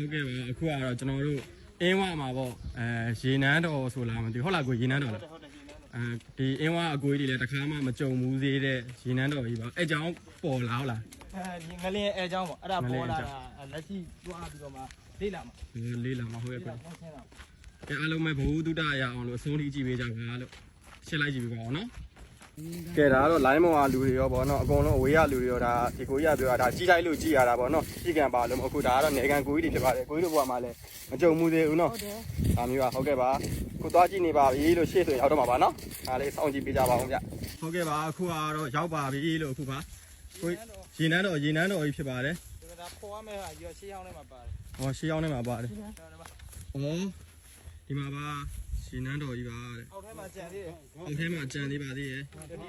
ဟုတ်ကဲ့ပါအခုကတော့ကျွန်တော်တို့အင်းဝမှာပေါ့ရေနန်းတော်ဆိုလားမသိဟုတ်လားကိုရေနန်းတော်လားဒီအင်းဝအကိုကြီးတွေလည်းတစ်ခါမှမကြုံဘူးသေးတဲ့ရေနန်းတော်ကြီးပါအဲ့ကြောင့်ပေါ်လာဟုတ်လား ငလင်းအဲအကြောင်းပေါ့အဲ့ဒါပေါ်လာတာလက်ရှိတွားပြီးတော့မှလေးလာမှာ လေးလာမှာဟုတ်ရဲ့ကွ ဆင်းလာ ကဲအားလုံးပဲဘဝတုဒ္ဒရအောင်လို့အဆုံးထိကြည့်ပေးကြပါလို့ရှင်းလိုက်ကြည့်ပေးပါအောင်နော်ကဲဒါကတော့ line မောင်အားလူတွေရောဗောနော်အကုန်လုံးအဝေးရလူတွေရောဒါဒီကိုကြီးကပြောတာဒါကြီးလိုက်လို့ကြည်ရတာဗောနော်ကြီးကံပါလို့အခုဒါကတော့နေကံကိုကြီးတွေဖြစ်ပါတယ်ကိုကြီးတို့ဘဝမှာလည်းမကြုံမှုသေးဘူးနော်ဒါမျိုးပါဟုတ်ကဲ့ပါခုသွားကြည့်နေပါပြီလို့ရှေ့ဆိုရောက်တော့မှာပါနော်ဒါလေးစောင့်ကြည့်ပေးကြပါအောင်ဗျဟုတ်ကဲ့ပါအခုကတော့ရောက်ပါပြီလို့အခုပါကိုရေနန်းတော်ကြီးဖြစ်ပါတယ် ဒါပေါ်ရမယ့်ဟာရွှေရှေးဟောင်းထဲမှာပါတယ် ဟောရှေးရောက်နေမှာပါတယ်ဩဒီမှာပါရေနန်းတော်ကြီးပါတဲ့ အောက်ထဲမှာကြံသေးတယ် အောက်ထဲမှာကြံသေးပါသေးရဲ့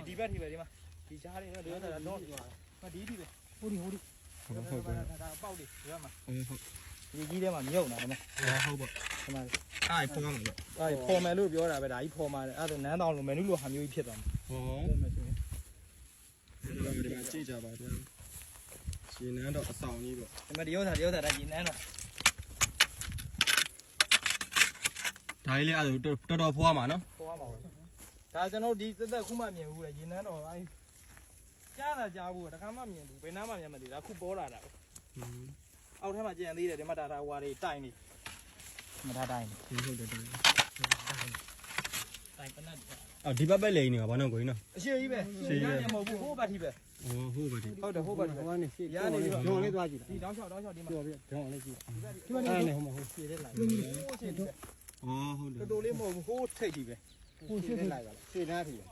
ဒီဘက်ထိပဲဒီမှာဒီရှားလေးတော့ဒီကတော့တော့မဒီဒီပဲဟိုဒီဟုတ်ကဲ့ ဒါပေါက်လေးဒီဘက်မှာ ဟုတ် ဒီကြီးထဲမှာမြုပ်နေတာဒီမှာ ဟုတ်ပါ ဒီမှာ အဲ့ဖော်မှာလို့ အဲ့ဖော်မယ်လို့ပြောတာပဲဒါကြီးဖော်မှာအဲ့ဒါနန်းတောင်လိုမယ်နုလိုဟာမျိုးကြီးဖြစ်သွားမှာ ဟော ဖော်မယ်ဆိုရင် ဒီမှာကြည့်ကြပါဗျာရှင်နန်းတော့အဆောင်ကြီးပေါ့ ဒီမှာဒီဥစ္စာဒါကြီးနန်းတော့ ဒါကြီးလေးအဲ့ဒါတော်တော်ဖွားမှာနော် ဖော်ရမှာပဲဒါကျွန်တော်ဒီသက်ခုမှမြင်ဘူးလေရေနန်းတော့အဲ့ကြားတာကြားဘူးတခါမှမြင်ဘူးဘယ်နားမှမြင်မသိဒါခုပေါ်လာတာအောက်ထဲမှာကြံသေးတယ်ဒီမှာဒါဟွာတွေတိုင်နေမထားတိုင်နေ ဟုတ်တယ်တိုင်း တိုင်ပနတ် အော်ဒီဘက်ပဲလိန်နေပါဘာလို့ကိုင်းနော် အရှိကြီးပဲမဟုတ်ဘူးဟိုဘက်ထိပဲ ဩဟုတ်ပါဒီ ဟုတ်တယ်ဟိုဘက်ထိပဲ ဟိုကနေရှေ့ ရနေပြီ ဂျုံလေးသွားကြည့် ဒီတောင်းလျှောက်ဒီမှာ ပြောပြဂျုံလေးကြည့် ဒီမှာနေဟိုမဟုတ်ရှည်တဲ့လိုက်ဟိုရှည်တယ် ဩဟုတ်တယ် တော်တော်လေးမဟုတ်ဘူးဟိုထိတ်ကြီးပဲ ဟိုရှေ့လိုက်ပါလားရှေ့နားထီပဲ